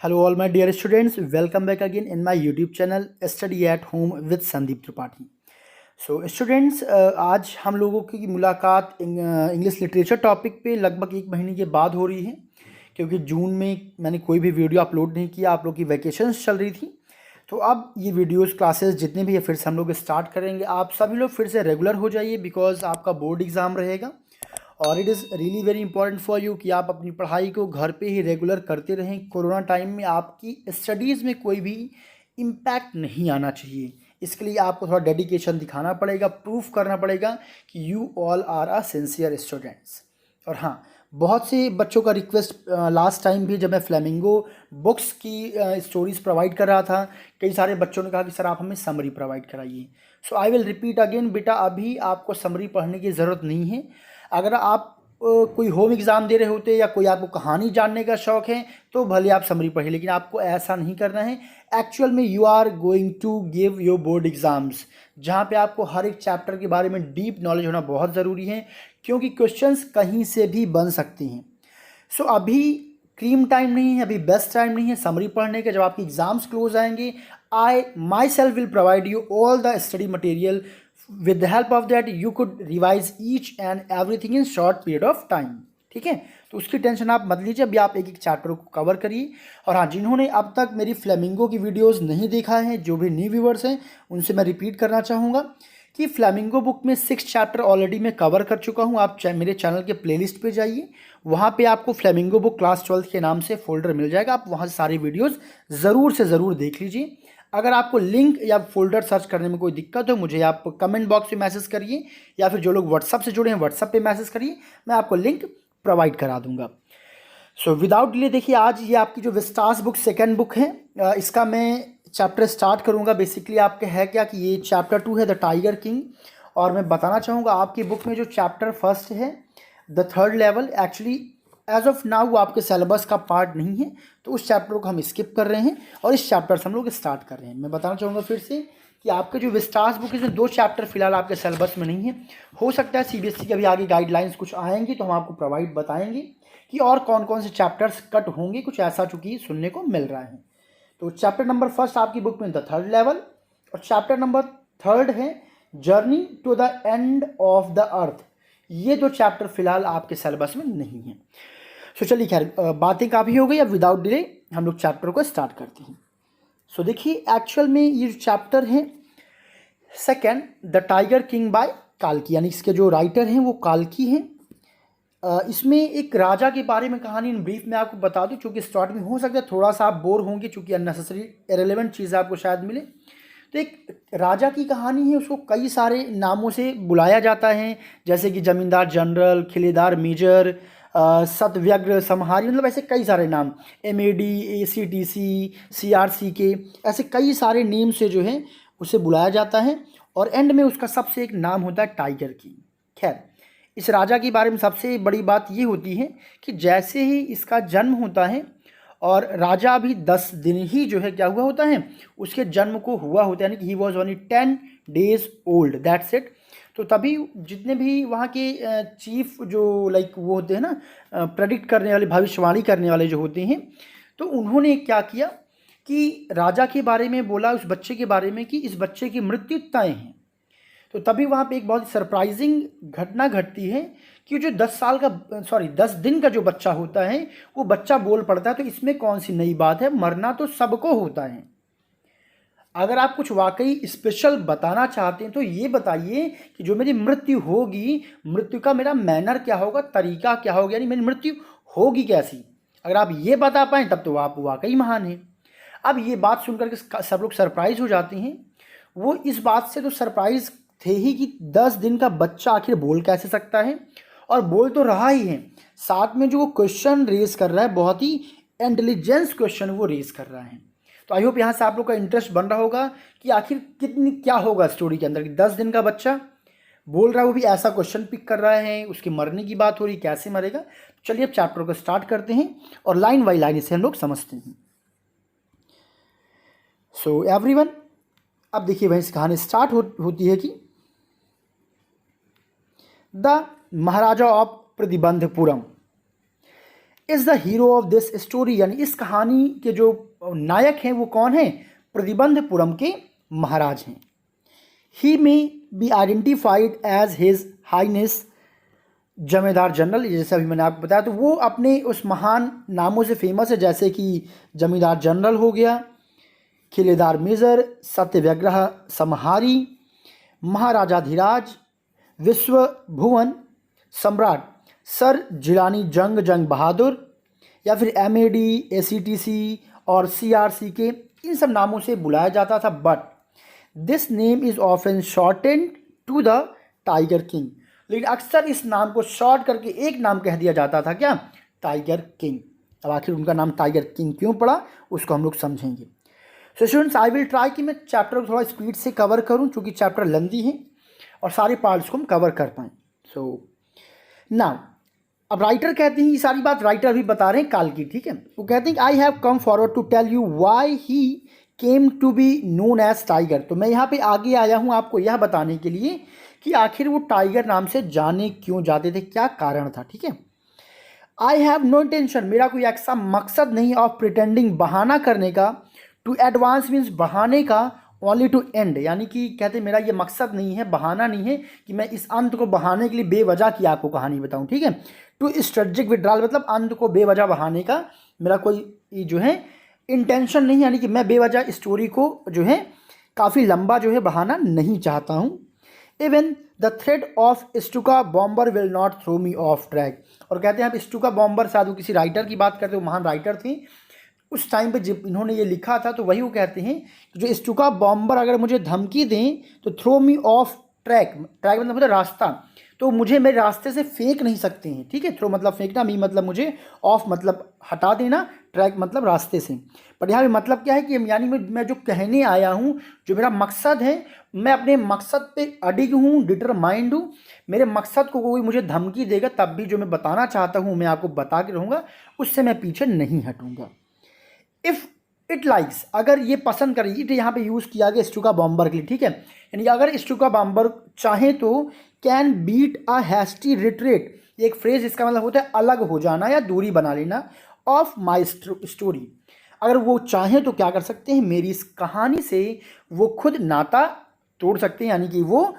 Hello all my dear students, welcome back again in my YouTube channel Study at Home with Sandeep Tripathi. So students, आज हम लोगों की मुलाकात English literature topic पे लगभग एक महीने के बाद हो रही है, क्योंकि जून में मैंने कोई भी वीडियो अपलोड नहीं किया, आप लोग की वैकेशंस चल रही थी। तो अब ये वीडियोस क्लासेस जितने भी है फिर से हम लोग स्टार्ट करेंगे। आप सभी लोग फिर से रेगुलर हो जाइए, बिकॉज आपका बोर्ड एग्ज़ाम रहेगा और it is really very important for you कि आप अपनी पढ़ाई को घर पे ही रेगुलर करते रहें। कोरोना टाइम में आपकी स्टडीज़ में कोई भी इम्पैक्ट नहीं आना चाहिए, इसके लिए आपको थोड़ा डेडिकेशन दिखाना पड़ेगा, प्रूफ करना पड़ेगा कि you all are a sincere students. और हाँ, बहुत से बच्चों का रिक्वेस्ट लास्ट टाइम भी जब मैं फ्लेमिंगो बुक्स की स्टोरीज़ प्रोवाइड कर रहा था, कई सारे बच्चों ने कहा कि सर आप हमें समरी प्रोवाइड कराइए। सो आई विल रिपीट अगेन, बेटा अभी आपको समरी पढ़ने की ज़रूरत नहीं है। अगर आप कोई होम एग्ज़ाम दे रहे होते या कोई आपको कहानी जानने का शौक़ है तो भले आप समरी पढ़िए, लेकिन आपको ऐसा नहीं करना है। एक्चुअल में you are going to give your board exams, जहाँ पे आपको हर एक चैप्टर के बारे में डीप नॉलेज होना बहुत ज़रूरी है, क्योंकि क्वेश्चंस कहीं से भी बन सकते हैं। सो अभी क्रीम टाइम नहीं है, अभी बेस्ट टाइम नहीं है समरी पढ़ने के। जब आपकी एग्ज़ाम्स क्लोज आएंगे, I myself will provide you all the study material. with the help of that you could revise each and everything in short period of time। ठीक है, तो उसकी टेंशन आप मत लीजिए, अभी आप एक एक चैप्टर को कवर करिए। और हाँ, जिन्होंने अब तक मेरी फ्लेमिंगो की वीडियोस नहीं देखा है, जो भी न्यू व्यूवर्स हैं, उनसे मैं रिपीट करना चाहूँगा कि फ्लेमिंगो बुक में 6 चैप्टर ऑलरेडी मैं कवर कर चुका हूँ। आप मेरे चैनल के प्लेलिस्ट पे जाइए, वहाँ पे आपको फ्लेमिंगो बुक क्लास 12 के नाम से फोल्डर मिल जाएगा। आप वहाँ से सारी वीडियोज़ ज़रूर से ज़रूर देख लीजिए। अगर आपको लिंक या फोल्डर सर्च करने में कोई दिक्कत हो, मुझे आप कमेंट बॉक्स में मैसेज करिए, या फिर जो लोग व्हाट्सअप से जुड़े हैं व्हाट्सअप पे मैसेज करिए, मैं आपको लिंक प्रोवाइड करा दूंगा। सो विदाउट डिले देखिए, आज ये आपकी जो विस्टास बुक सेकंड बुक है, इसका मैं चैप्टर स्टार्ट करूंगा। बेसिकली आपके है क्या कि ये चैप्टर 2 है द टाइगर किंग, और मैं बताना चाहूँगा आपकी बुक में जो चैप्टर फर्स्ट है the third level, actually as of now वो आपके सिलेबस का पार्ट नहीं है, तो उस चैप्टर को हम स्किप कर रहे हैं और इस चैप्टर से हम लोग स्टार्ट कर रहे हैं। मैं बताना चाहूँगा फिर से कि आपके जो विस्टास बुक है, 2 चैप्टर फिलहाल आपके सिलेबस में नहीं है। हो सकता है सीबीएसई के अभी आगे गाइडलाइंस कुछ आएंगी तो हम आपको प्रोवाइड बताएंगे कि और कौन कौन से चैप्टर्स कट होंगे, कुछ ऐसा चूँकि सुनने को मिल रहा है। तो चैप्टर नंबर फर्स्ट आपकी बुक में द थर्ड लेवल, और चैप्टर नंबर थर्ड है journey to the end of the earth. ये 2 चैप्टर फिलहाल आपके सिलेबस में नहीं है। सो चलिए, खैर बातें काफ़ी हो गई, अब विदाउट डिले हम लोग चैप्टर को स्टार्ट करते हैं। सो देखिए, एक्चुअल में ये जो चैप्टर है second the tiger king by काल्की, यानी इसके जो राइटर हैं वो काल्की हैं। इसमें एक राजा के बारे में कहानी इन ब्रीफ में आपको बता दूं, चूँकि स्टार्ट में हो सकता है थोड़ा सा आप बोर होंगे, चूँकि अननेसेसरी इरेलेवेंट चीज़ें आपको शायद मिले। तो एक राजा की कहानी है, उसको कई सारे नामों से बुलाया जाता है, जैसे कि जमींदार जनरल, खिलेदार मेजर, सतव्यग्र समहारी, मतलब ऐसे कई सारे नाम, MAD, ACTC, CRCK, ऐसे कई सारे नेम से जो है उसे बुलाया जाता है। और एंड में उसका सबसे एक नाम होता है टाइगर किंग। खैर, इस राजा के बारे में सबसे बड़ी बात ये होती है कि जैसे ही इसका जन्म होता है, और राजा अभी 10 दिन ही जो है क्या हुआ होता है, उसके जन्म को हुआ होता है, यानी कि he was only 10 days old, that's it. तो तभी जितने भी वहाँ के चीफ जो लाइक वो होते हैं ना, प्रेडिक्ट करने वाले, भविष्यवाणी करने वाले जो होते हैं, तो उन्होंने क्या किया कि राजा के बारे में बोला, उस बच्चे के बारे में, कि इस बच्चे की मृत्यु तय है। तो तभी वहाँ पे एक बहुत सरप्राइजिंग घटना घटती है कि जो 10 दिन का जो बच्चा होता है वो बच्चा बोल पड़ता है। तो इसमें कौन सी नई बात है, मरना तो सबको होता है। अगर आप कुछ वाकई स्पेशल बताना चाहते हैं तो ये बताइए कि जो मेरी मृत्यु होगी, मृत्यु का मेरा मैनर क्या होगा, तरीका क्या होगा, यानी मेरी मृत्यु होगी कैसी। अगर आप ये बता पाएँ तब तो आप वाकई महान हैं। अब ये बात सुनकर के सब लोग सरप्राइज हो जाते हैं। वो इस बात से तो सरप्राइज थे ही कि 10 दिन का बच्चा आखिर बोल कैसे सकता है, और बोल तो रहा ही है, साथ में जो वो क्वेश्चन रेज कर रहा है, बहुत ही इंटेलिजेंस क्वेश्चन वो रेज कर रहा है। तो आई होप यहाँ से आप लोग का इंटरेस्ट बन रहा होगा कि आखिर क्या होगा स्टोरी के अंदर, कि 10 दिन का बच्चा बोल रहा है, वो भी ऐसा क्वेश्चन पिक कर रहा है, उसके मरने की बात हो रही, कैसे मरेगा। तो चलिए अब चैप्टर को स्टार्ट करते हैं और लाइन बाई लाइन इसे हम लोग समझते हैं। सो एवरीवन, अब देखिए वहीं से कहानी स्टार्ट होती है कि the Maharaja of Pratibandapuram. Is the hero of this story, यानी इस कहानी के जो नायक हैं वो कौन हैं? प्रतिबंधपुरम के महाराज हैं। He may be identified as his highness zamindar general, जैसे अभी मैंने आपको बताया, तो वो अपने उस महान नामों से फेमस है, जैसे कि जमींदार जनरल हो गया, खिलेदार मेजर, सत्यव्यग्रह समहारी, महाराजाधिराज, विश्व भुवन सम्राट, सर जिलानी जंग बहादुर, या फिर MAD, ACTC और CRC के इन सब नामों से बुलाया जाता था। But this name is often shortened to the tiger king, लेकिन अक्सर इस नाम को शॉर्ट करके एक नाम कह दिया जाता था, क्या? Tiger king. अब आखिर उनका नाम टाइगर किंग क्यों पड़ा उसको हम लोग समझेंगे। So students, I will try कि मैं चैप्टर को थोड़ा स्पीड से कवर करूं, क्योंकि चैप्टर लेंथी है और सारे पार्ट्स को हम कवर कर पाएँ। सो नाउ, अब राइटर कहते हैं, ये सारी बात राइटर भी बता रहे हैं काल की, ठीक है। वो कहते हैं कि I have come forward to tell you why he came to be known as tiger. तो मैं यहाँ पे आगे आया हूँ आपको यह बताने के लिए कि आखिर वो टाइगर नाम से जाने क्यों जाते थे, क्या कारण था, ठीक है। आई हैव नो इंटेंशन, मेरा कोई ऐसा मकसद नहीं ऑफ प्रिटेंडिंग, बहाना करने का, टू एडवांस मीन्स बढ़ाने का, ओनली टू एंड, यानी कि कहते मेरा ये मकसद नहीं है, बहाना नहीं है कि मैं इस अंत को बहाने के लिए बेवजह की आपको कहानी बताऊं, ठीक है। टू स्ट्रेटजिक विड्रॉल, मतलब अंत को बेवजह बहाने का मेरा कोई जो है इंटेंशन नहीं, यानी कि मैं बेवजह स्टोरी को जो है काफ़ी लंबा जो है बहाना नहीं चाहता हूँ। Even the threat of Stuka bomber will not throw me off track, और कहते हैं आप स्टुका बॉम्बर, शायद वो किसी राइटर की बात करते, वो महान राइटर थे उस टाइम पे जब इन्होंने ये लिखा था, तो वही वो कहते हैं कि जो स्टुका बॉम्बर अगर मुझे धमकी दें तो throw me off track, track मतलब होता है रास्ता, तो मुझे मेरे रास्ते से फेंक नहीं सकते हैं, ठीक है। थ्रो मतलब फेंकना, मी मतलब मुझे, ऑफ मतलब हटा देना, ट्रैक मतलब रास्ते से। पर यहाँ पे मतलब क्या है कि यानी मैं जो कहने आया हूँ, जो मेरा मकसद है, मैं अपने मकसद पे अडिग हूँ, डिटरमाइंड हूँ। मेरे मकसद को कोई मुझे धमकी देगा तब भी जो मैं बताना चाहता हूँ मैं आपको बता के रहूँगा, उससे मैं पीछे नहीं हटूँगा। इफ़ इट लाइक्स, अगर ये पसंद करे, इट यहाँ पे यूज़ किया गया स्टुका बॉम्बर के लिए, ठीक है। यानी कि अगर स्टुका बॉम्बर चाहे तो can beat a hasty retreat, एक फ्रेज इसका मतलब होता है अलग हो जाना या दूरी बना लेना, ऑफ माई स्टोरी। अगर वो चाहें तो क्या कर सकते हैं, मेरी इस कहानी से वो खुद नाता तोड़ सकते हैं, यानी कि वो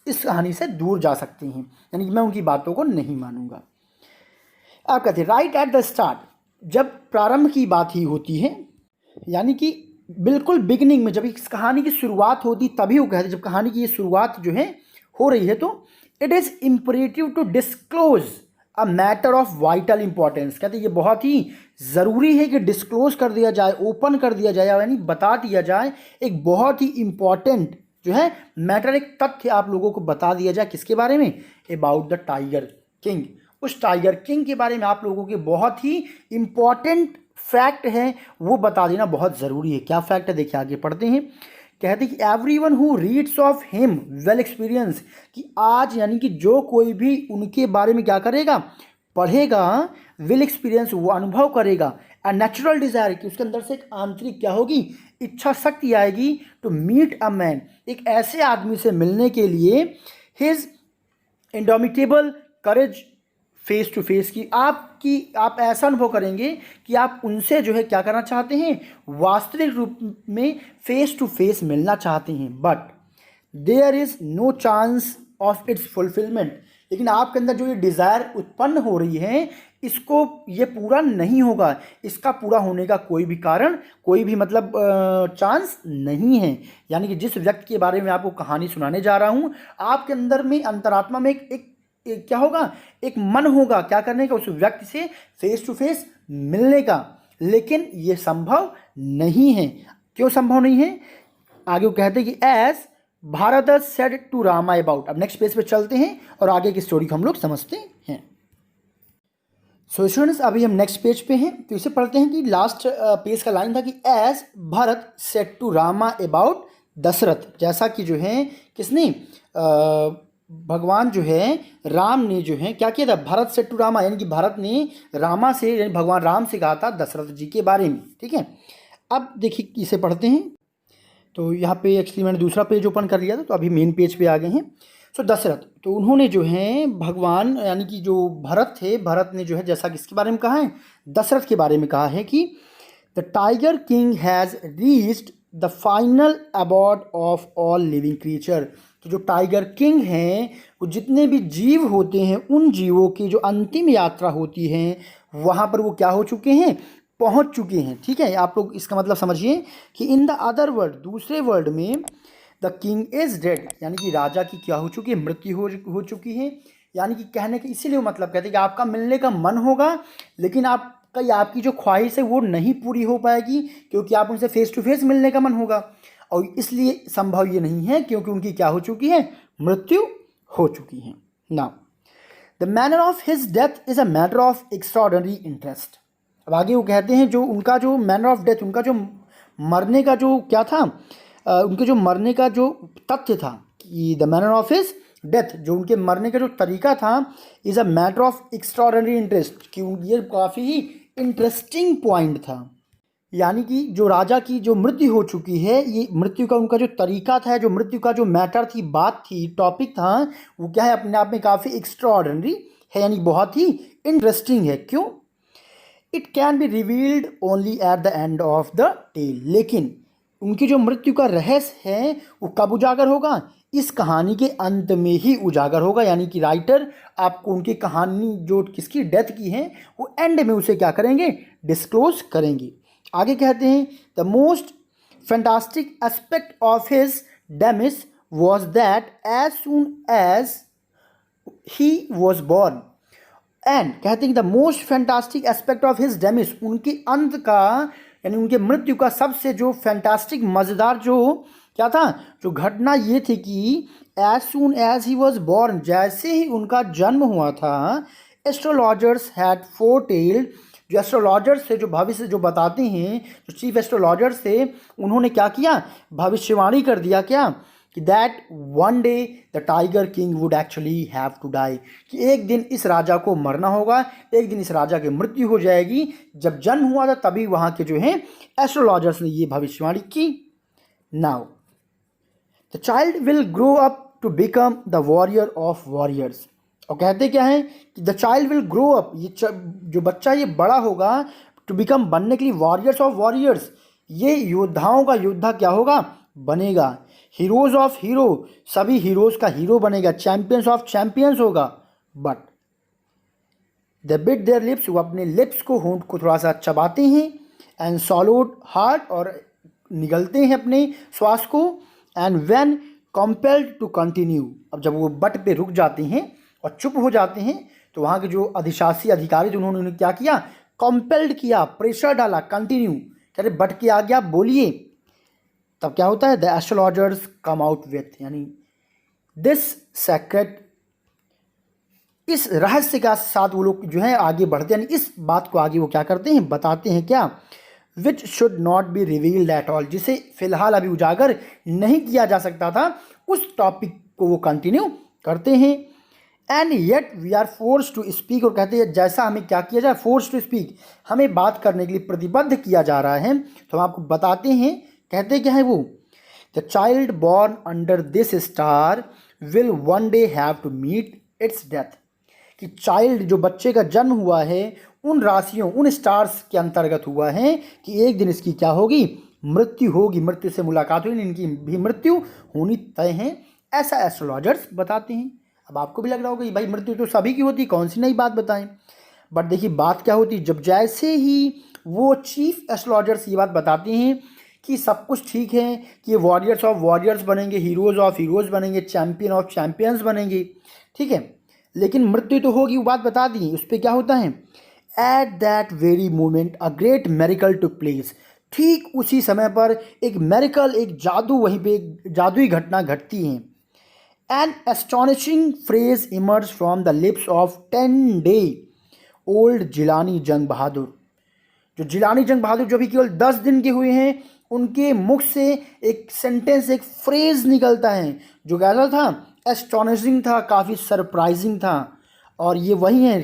इस कहानी से दूर जा सकते हैं, यानी कि मैं उनकी बातों को नहीं मानूंगा। आप कहते हैं राइट एट द स्टार्ट, जब प्रारंभ की बात ही होती है, यानी कि बिल्कुल बिगिनिंग में जब इस कहानी की शुरुआत होती तभी वो कहते हैं, जब कहानी की ये शुरुआत जो है हो रही है, तो it is imperative to disclose a matter of vital importance, कहते हैं ये बहुत ही ज़रूरी है कि डिस्क्लोज कर दिया जाए, ओपन कर दिया जाए, यानी बता दिया जाए एक बहुत ही इम्पॉर्टेंट जो है मैटर, एक तथ्य आप लोगों को बता दिया जाए, किसके बारे में, अबाउट द टाइगर किंग, उस टाइगर किंग के बारे में आप लोगों के बहुत ही इम्पॉर्टेंट फैक्ट है वो बता देना बहुत ज़रूरी है। क्या फैक्ट है, देखिए आगे पढ़ते हैं। कहते हैं कि everyone who reads of him well experience, कि आज यानी कि जो कोई भी उनके बारे में क्या करेगा, पढ़ेगा, विल एक्सपीरियंस वो अनुभव करेगा, अ नेचुरल डिज़ायर कि उसके अंदर से एक आंतरिक क्या होगी, इच्छा शक्ति आएगी, टू मीट अ मैन, एक ऐसे आदमी से मिलने के लिए, his indomitable courage face to face की, आप ऐसा अनुभव करेंगे कि आप उनसे जो है क्या करना चाहते हैं, वास्तविक रूप में फेस टू फेस मिलना चाहते हैं। But there is no chance of its fulfilment, लेकिन आपके अंदर जो ये डिज़ायर उत्पन्न हो रही है इसको ये पूरा नहीं होगा, इसका पूरा होने का कोई भी कारण, कोई भी मतलब चांस नहीं है। यानी कि जिस व्यक्ति के बारे में आपको कहानी सुनाने जा रहा हूँ, आपके अंदर में अंतरात्मा में एक क्या होगा, एक मन होगा क्या करने का, उस व्यक्ति से फेस टू फेस मिलने का, लेकिन ये संभव नहीं है। क्यों संभव नहीं है, आगे वो कहते हैं कि as Bharat said to Rama about. अब नेक्स्ट पेज पे चलते हैं और आगे की स्टोरी को हम लोग समझते हैं। सो स्टूडेंट्स, अभी हम नेक्स्ट पेज पे हैं, तो इसे पढ़ते हैं कि लास्ट पेज का लाइन था कि as Bharat said to Rama about Dasharath, जैसा कि जो है किसने, भगवान जो है राम ने जो है क्या किया था, भारत से टू रामा, यानी कि भारत ने रामा से, यानी भगवान राम से कहा था दशरथ जी के बारे में, ठीक है। अब देखिए इसे पढ़ते हैं। तो यहाँ पे एक्चुअली मैंने दूसरा पेज ओपन कर लिया था, तो अभी मेन पेज पे आ गए हैं। सो दशरथ, तो उन्होंने जो है भगवान यानी कि जो भरत थे, भरत ने जो है जैसा कि इसके बारे में कहा है, दशरथ के बारे में कहा है कि the tiger king has reached the final abode of all living creature. तो जो टाइगर किंग हैं वो जितने भी जीव होते हैं उन जीवों की जो अंतिम यात्रा होती है वहाँ पर वो क्या हो चुके हैं, पहुँच चुके हैं। ठीक है, आप लोग इसका मतलब समझिए कि इन द अदर वर्ल्ड, दूसरे वर्ल्ड में द किंग इज़ डेड, यानी कि राजा की क्या हो चुकी है, मृत्यु हो चुकी है। यानी कि कहने के इसीलिए वो मतलब कहते हैं कि आपका मिलने का मन होगा लेकिन आपकी जो ख्वाहिश है वो नहीं पूरी हो पाएगी क्योंकि आप उनसे फेस टू फेस मिलने का मन होगा, और इसलिए संभव ये नहीं है क्योंकि उनकी क्या हो चुकी है, मृत्यु हो चुकी है। Now the manner of his death is a matter of extraordinary interest. अब आगे वो कहते हैं जो उनका जो मैनर ऑफ डेथ, उनका जो मरने का जो क्या था, उनके जो मरने का जो तथ्य था कि the manner of his death, जो उनके मरने का जो तरीका था, is a matter of extraordinary interest, कि ये काफ़ी ही इंटरेस्टिंग पॉइंट था। यानी कि जो राजा की जो मृत्यु हो चुकी है, ये मृत्यु का उनका जो तरीका था, जो मृत्यु का जो मैटर थी, बात थी, टॉपिक था, वो क्या है, अपने आप में काफ़ी एक्स्ट्राऑर्डिनरी है, यानी बहुत ही इंटरेस्टिंग है। क्यों? It can be revealed only at the end of the tale. लेकिन उनकी जो मृत्यु का रहस्य है वो कब उजागर होगा, इस कहानी के अंत में ही उजागर होगा। यानी कि राइटर आपको उनकी कहानी जो किसकी डेथ की है वो एंड में उसे क्या करेंगे, डिस्क्लोज करेंगे। आगे कहते हैं the most fantastic aspect of his demise was that as soon as he was born, and कहते हैं कि the most fantastic aspect of his demise, उनके अंत का यानी उनके मृत्यु का सबसे जो फैंटास्टिक मज़ेदार जो क्या था, जो घटना ये थी कि as soon as he was born, जैसे ही उनका जन्म हुआ था, एस्ट्रोलॉजर्स हैड फोरटेल्ड, जो एस्ट्रोलॉजर्स थे, जो भविष्य जो बताते हैं, जो चीफ एस्ट्रोलॉजर्स थे, उन्होंने क्या किया, भविष्यवाणी कर दिया क्या, कि that one day the tiger king would actually have to die, कि एक दिन इस राजा को मरना होगा, एक दिन इस राजा की मृत्यु हो जाएगी। जब जन्म हुआ था तभी वहाँ के जो हैं एस्ट्रोलॉजर्स ने ये भविष्यवाणी की। Now the child will grow up to become the warrior of warriors, और कहते क्या है कि the child will grow up, ये जो बच्चा ये बड़ा होगा टू बिकम, बनने के लिए, वॉरियर्स ऑफ वॉरियर्स, ये योद्धाओं का योद्धा क्या होगा, बनेगा। हीरोज़ ऑफ हीरो, सभी हीरोज़ का हीरो बनेगा। चैम्पियंस ऑफ चैम्पियंस होगा। But the bit there lips, वो अपने लिप्स को, होंठ को थोड़ा सा चबाते हैं, एंड सॉलोड हार्ट, और निगलते हैं अपने श्वास को, and when compelled to continue, अब जब वो बट पे रुक जाते हैं और चुप हो जाते हैं तो वहाँ के जो अधिशासी अधिकारी थे उन्होंने क्या किया, कंपेल्ड किया, प्रेशर डाला, कंटिन्यू, कह रहे बट के आ गया, बोलिए। तब क्या होता है, the astrologers come out with, यानी दिस सेक्रेट, इस रहस्य का साथ वो लोग जो है आगे बढ़ते हैं, यानी इस बात को आगे वो क्या करते हैं, बताते हैं क्या, which should not be revealed at all, जिसे फिलहाल अभी उजागर नहीं किया जा सकता था, उस टॉपिक को वो कंटिन्यू करते हैं। And yet we are force to speak, और कहते हैं जैसा हमें क्या किया जाए, फोर्स टू स्पीक, हमें बात करने के लिए प्रतिबद्ध किया जा रहा है। तो हम आपको बताते हैं, कहते क्या है वो, the child born under this star will one day have to meet its death, कि चाइल्ड जो बच्चे का जन्म हुआ है उन राशियों, उन स्टार्स के अंतर्गत हुआ है कि एक दिन इसकी क्या होगी, मृत्यु होगी, मृत्यु से मुलाकात हुई, इनकी भी मृत्यु होनी तय है, ऐसा एस्ट्रोलॉजर्स बताते हैं। अब आपको भी लग रहा होगा कि भाई मृत्यु तो सभी की होती, कौन सी नई बात बताएं। बट देखिए बात क्या होती, जब जैसे ही वो चीफ एस्ट्रोलॉजर्स ये बात बताते हैं कि सब कुछ ठीक है, कि ये वॉरियर्स ऑफ वॉरियर्स बनेंगे, हीरोज़ ऑफ हीरोज़ बनेंगे, चैम्पियन ऑफ चैम्पियंस बनेंगे, ठीक है, लेकिन मृत्यु तो होगी, वो बात बता दी। उस पर क्या होता है, at that very moment a great miracle took place, ठीक उसी समय पर एक मेरिकल, एक जादू, वहीं पे एक जादुई घटना घटती है। An astonishing phrase emerge from the lips of 10 day old Jilani Jung Bahadur, जो जिलानी जंग बहादुर जो भी केवल 10 दिन के हुए हैं, उनके मुख से एक सेंटेंस, एक फ्रेज निकलता है जो कैसा था, एस्टॉनिशिंग था, काफ़ी सरप्राइजिंग था। और ये वही है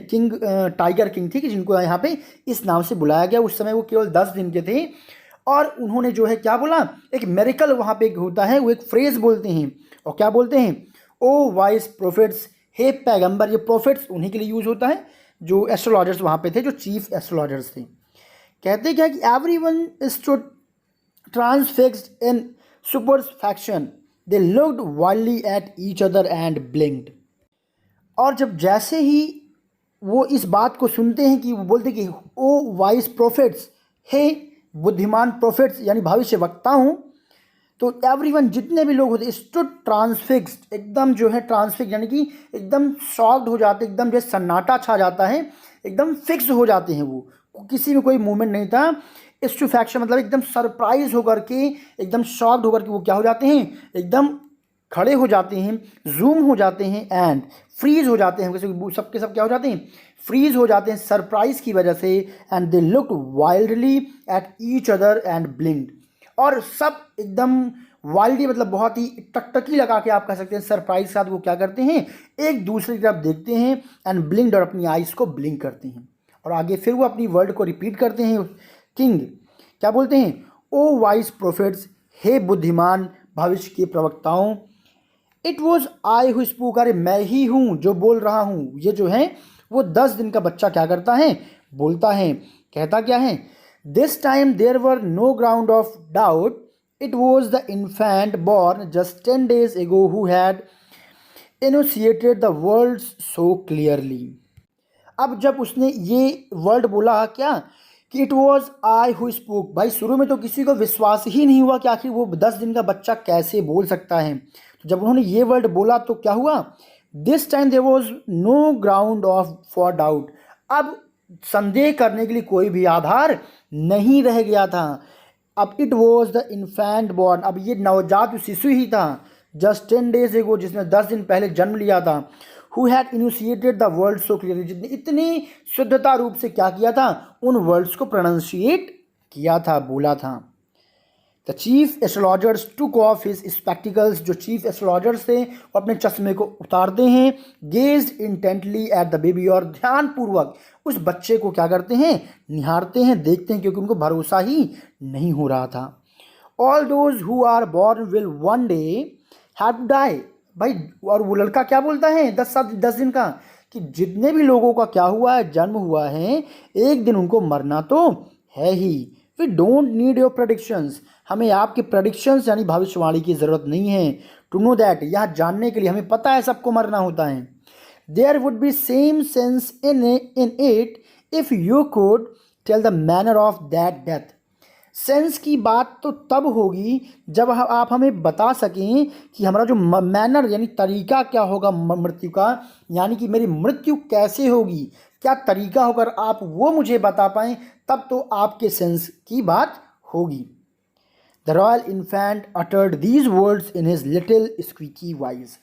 टाइगर किंग, ठीक है, जिनको यहाँ पे इस नाम से बुलाया गया। उस समय वो केवल 10 दिन के थे और उन्होंने जो है क्या बोला, एक मेरिकल वहाँ पे होता है, वो एक फ्रेज बोलते हैं और क्या बोलते हैं, ओ वाइस प्रोफेट्स, हे पैगंबर। ये प्रोफेट्स उन्हीं के लिए यूज होता है जो एस्ट्रोलॉजर्स वहाँ पे थे, जो चीफ एस्ट्रोलॉजर्स थे। कहते क्या कि everyone stood transfixed in stupefaction, they looked wildly at each other and blinked. और जब जैसे ही वो इस बात को सुनते हैं कि वो बोलते कि ओ वाइस प्रोफेट्स, हे बुद्धिमान प्रोफेट्स यानी भविष्य वक्ताओं, तो एवरीवन जितने भी लोग होते स्टूड ट्रांसफिक्स्ड, एकदम जो है ट्रांसफिक्स यानी कि एकदम शॉक्ड हो जाते, एकदम जो सन्नाटा छा जाता है, एकदम फिक्स हो जाते हैं, वो किसी में कोई मूवमेंट नहीं था। स्टूफैक्शन मतलब एकदम सरप्राइज होकर के, एकदम शॉक्ड होकर के वो क्या हो जाते हैं, एकदम खड़े हो जाते हैं, जूम हो जाते हैं एंड फ्रीज हो जाते हैं, सबके सब क्या हो जाते हैं, फ्रीज हो जाते हैं सरप्राइज की वजह से। And they looked wildly at each other and blinked, और सब एकदम वाइल्डली मतलब बहुत ही टकटकी लगा के आप कह सकते हैं सरप्राइज के साथ वो क्या करते हैं, एक दूसरे की तरफ देखते हैं एंड ब्लिंक्ड, और अपनी आइज़ को ब्लिंक करते हैं। और आगे फिर वो अपनी वर्ड को रिपीट करते हैं। किंग क्या बोलते हैं, ओ वाइस प्रोफेट्स, हे बुद्धिमान भविष्य के प्रवक्ताओं, it was I who spoke, अरे मैं ही हूँ जो बोल रहा हूँ। ये जो है वो 10 दिन का बच्चा क्या करता है, बोलता है, कहता क्या है, this time there were no ground of doubt, it was the infant born just 10 days ago who had initiated the world so clearly. अब जब उसने ये वर्ड बोला क्या कि it was I who spoke, भाई शुरू में तो किसी को विश्वास ही नहीं हुआ कि आखिर वो 10 दिन का बच्चा कैसे बोल सकता है। तो जब उन्होंने ये वर्ड बोला तो क्या हुआ, this time there was no ground of for doubt, अब संदेह करने के लिए कोई भी आधार नहीं रह गया था। अब it was the infant born, अब ये नवजात शिशु ही था, जस्ट 10 days एगो, जिसने 10 दिन पहले जन्म लिया था, who had initiated the world so clearly, जिसने इतनी शुद्धता रूप से क्या किया था, उन वर्ड्स को प्रोनाउंशिएट किया था, बोला था। The chief astrologers took off his spectacles, जो चीफ एस्ट्रोलॉजर्स थे वो अपने चश्मे को उतारते हैं, gazed intently at the baby, और ध्यानपूर्वक उस बच्चे को क्या करते हैं, निहारते हैं, देखते हैं, क्योंकि उनको भरोसा ही नहीं हो रहा था। All those who are born will one day have to die, भाई और वो लड़का क्या बोलता है 10 दिन का, कि जितने भी लोगों का क्या हुआ है, जन्म हुआ है, एक दिन उनको मरना तो है ही। We don't need your predictions, हमें आपके प्रेडिक्शंस यानी भविष्यवाणी की ज़रूरत नहीं है। टू नो दैट, यह जानने के लिए हमें पता है सबको मरना होता है। There would be same sense in it if you could tell the manner of that death, sense की बात तो तब होगी जब आप हमें बता सकें कि हमारा जो मैनर यानी तरीका क्या होगा मृत्यु का, यानी कि मेरी मृत्यु कैसे होगी, क्या तरीका होगा, आप वो मुझे बता पाएँ, तब तो आपके सेंस की बात होगी। The royal infant uttered these words in his little squeaky voice,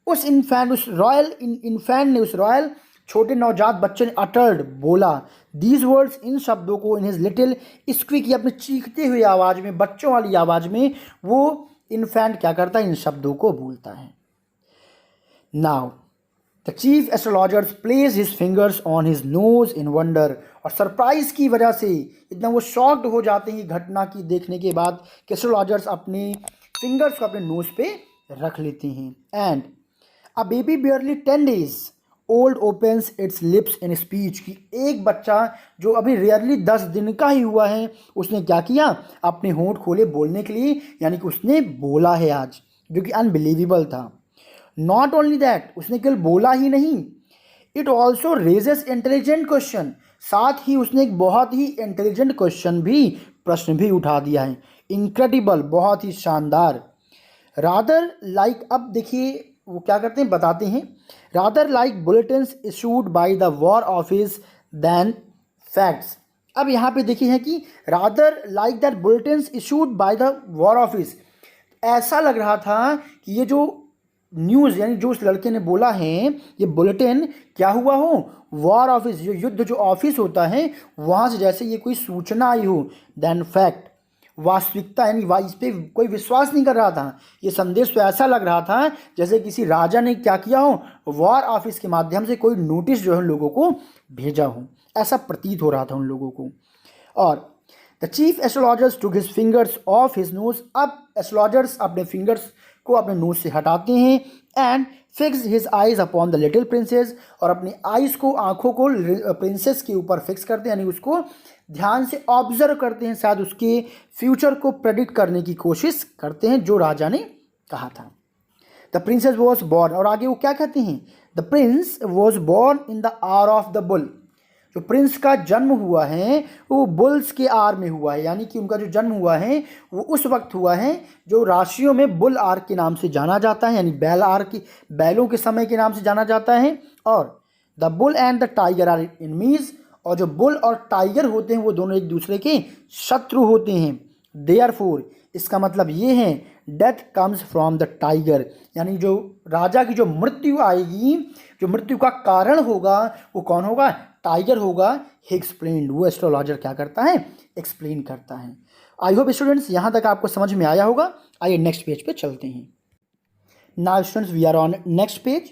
उस इन्फेंट, उस रॉयल इन्फेंट ने, उस रॉयल छोटे नवजात बच्चे ने अटर्ड बोला, दीज वर्ड्स इन शब्दों को, इन हिज लिटिल स्क्वीकी अपने चीखते हुए आवाज़ में, बच्चों वाली आवाज़ में वो इन्फेंट क्या करता है, इन शब्दों को बोलता है। Now the chief astrologers place his fingers on his nose in wonder, और सरप्राइज की वजह से इतना वो शॉक्ड हो जाते हैं घटना की देखने के बाद कि एस्ट्रोलॉजर्स अपने फिंगर्स को अपने नोज पे रख लेते हैं। And a baby barely 10 days old opens it's lips in speech, की एक बच्चा जो अभी रेयरली 10 दिन का ही हुआ है, उसने क्या किया, अपने होंठ खोले बोलने के लिए, यानी कि उसने बोला है आज, जो कि अनबिलीवेबल था। नॉट ओनली दैट, उसने केवल बोला ही नहीं, it also raises intelligent question, साथ ही उसने एक बहुत ही इंटेलिजेंट क्वेश्चन भी, प्रश्न भी उठा दिया है। इनक्रेडिबल, बहुत ही शानदार। रादर लाइक, अब देखिए वो क्या करते हैं, बताते हैं, rather like bulletins issued by the war office than facts. अब यहाँ पे देखिए है कि rather like that bulletins issued by the war office, ऐसा लग रहा था कि ये जो न्यूज़ यानी जो उस लड़के ने बोला है, ये बुलेटिन क्या हुआ हो, वॉर ऑफिस, जो युद्ध जो ऑफिस होता है वहाँ से जैसे ये कोई सूचना आई हो, दैन फैक्ट, वास्तविकता, यानी इस पर कोई विश्वास नहीं कर रहा था। ये संदेश तो ऐसा लग रहा था जैसे किसी राजा ने क्या किया हो, वॉर ऑफिस के माध्यम से कोई नोटिस जो है उन लोगों को भेजा हो, ऐसा प्रतीत हो रहा था उन लोगों को। और the chief astrologers took his fingers of his nose. अब एस्ट्रोलॉजर्स अपने फिंगर्स को अपने नोज से हटाते हैं and fix his eyes upon the little princess, और अपनी आइज को, आंखों को प्रिंसेस के ऊपर फिक्स करते हैं, यानी उसको ध्यान से ऑब्जर्व करते हैं, शायद उसके फ्यूचर को प्रेडिक्ट करने की कोशिश करते हैं जो राजा ने कहा था। द प्रिंसेस वॉज बॉर्न, और आगे वो क्या कहते हैं, the Prince was born in the hour of the bull. जो प्रिंस का जन्म हुआ है वो बुल्स के आर में हुआ है, यानी कि उनका जो जन्म हुआ है वो उस वक्त हुआ है जो राशियों में बुल आर के नाम से जाना जाता है, यानी बैल आर की, बैलों के समय के नाम से जाना जाता है। और the bull and the tiger are enemies, और जो बुल और टाइगर होते हैं वो दोनों एक दूसरे के शत्रु होते हैं। देयरफॉर, इसका मतलब ये है, death comes from the tiger, यानी जो राजा की जो मृत्यु आएगी, जो मृत्यु का कारण होगा वो कौन होगा, टाइगर होगा। ही एक्सप्लेन्ड, वो एस्ट्रोलॉजर क्या करता है, एक्सप्लेन करता है। आई होप स्टूडेंट्स यहाँ तक आपको समझ में आया होगा। आइए नेक्स्ट पेज पे चलते हैं। Now students we are on next page.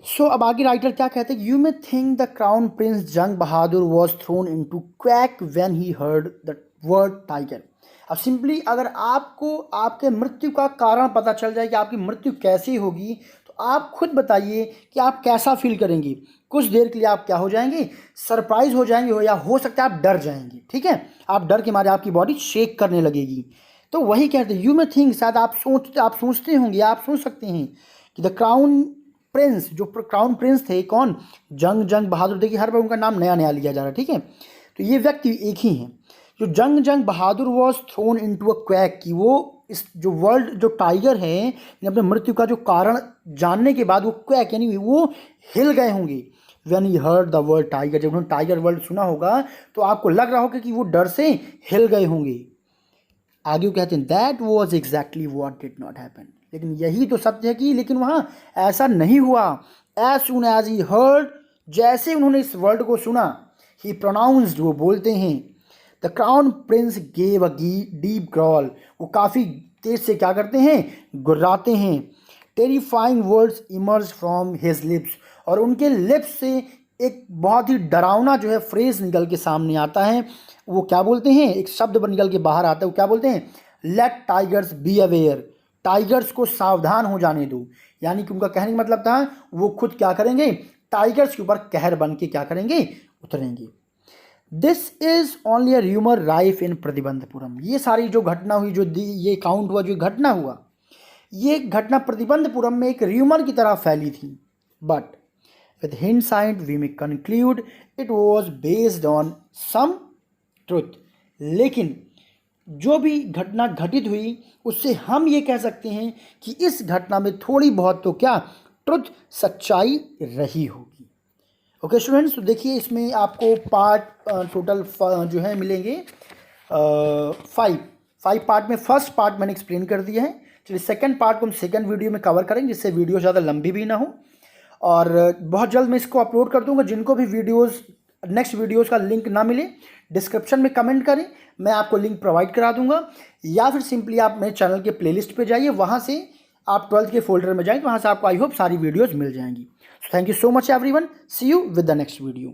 So अब आगे राइटर क्या कहते हैं, you may think the crown prince Jung Bahadur was thrown into quake when he heard the word tiger. अब सिंपली अगर आपको आपके मृत्यु का कारण पता चल जाए कि आपकी मृत्यु कैसी होगी, तो आप खुद बताइए कि आप कैसा फील करेंगे। कुछ देर के लिए आप क्या हो जाएंगे, सरप्राइज हो जाएंगे, हो या हो सकता है आप डर जाएंगे, ठीक है, आप डर के मारे आपकी बॉडी शेक करने लगेगी। तो वही कहते हैं, यू मे थिंक, शायद आप सोचते होंगे, आप सोच सकते हैं कि द क्राउन प्रिंस, जो क्राउन प्रिंस थे, कौन, जंग बहादुर। देखिए हर बार उनका नाम नया नया लिया जा रहा है, ठीक है। तो ये व्यक्ति एक ही हैं जो Jung Bahadur was thrown into a quake, कि वो इस जो वर्ल्ड, जो टाइगर है, अपने मृत्यु का जो कारण जानने के बाद वो क्वैक, यानी वो हिल गए होंगे। When he heard the word tiger, जब उन्होंने टाइगर वर्ड सुना होगा तो आपको लग रहा होगा कि वो डर से हिल गए होंगे। आगे वो कहते हैं, that was exactly what did not happen, लेकिन यही तो सत्य है कि लेकिन वहाँ ऐसा नहीं हुआ। As soon as he heard, जैसे उन्होंने इस वर्ड को सुना, ही प्रोनाउंस्ड, वो बोलते हैं, the crown prince gave a deep growl, वो काफ़ी तेज से क्या करते हैं, गुर्राते हैं। Terrifying words emerge from his lips, और उनके लिप्स से एक बहुत ही डरावना जो है फ्रेज निकल के सामने आता है। वो क्या बोलते हैं, एक शब्द निकल के बाहर आता है, वो क्या बोलते हैं, let tigers be aware, tigers को सावधान हो जाने दो। यानी कि उनका कहने का मतलब था वो खुद क्या करेंगे, टाइगर्स के ऊपर कहर बन के क्या करेंगे, उतरेंगे। This is only a rumour rife in Pratibandapuram, ये सारी जो घटना हुई, जो ये काउंट हुआ, जो घटना हुआ, ये घटना प्रतिबंधपुरम में एक र्यूमर की तरह फैली थी। But with hindsight we may conclude it was based on some truth, लेकिन जो भी घटना घटित हुई उससे हम ये कह सकते हैं कि इस घटना में थोड़ी बहुत तो क्या, ट्रुथ, सच्चाई रही होगी। ओके स्टूडेंट्स, तो देखिए इसमें आपको पार्ट टोटल जो है मिलेंगे 5 पार्ट में। फर्स्ट पार्ट मैंने एक्सप्लेन कर दिया है, चलिए सेकंड पार्ट को हम सेकंड वीडियो में कवर करेंगे, जिससे वीडियो ज़्यादा लंबी भी ना हो। और बहुत जल्द मैं इसको अपलोड कर दूंगा। जिनको भी वीडियोस, नेक्स्ट वीडियोस का लिंक ना मिले, डिस्क्रिप्शन में कमेंट करें, मैं आपको लिंक प्रोवाइड करा दूंगा, या फिर सिंपली आप मेरे चैनल के प्लेलिस्ट पे जाइए, वहाँ से आप 12th के फोल्डर में जाएंगे, वहाँ से आपको आई होप सारी वीडियोज़ मिल जाएंगी। So thank you so much everyone. See you with the next video.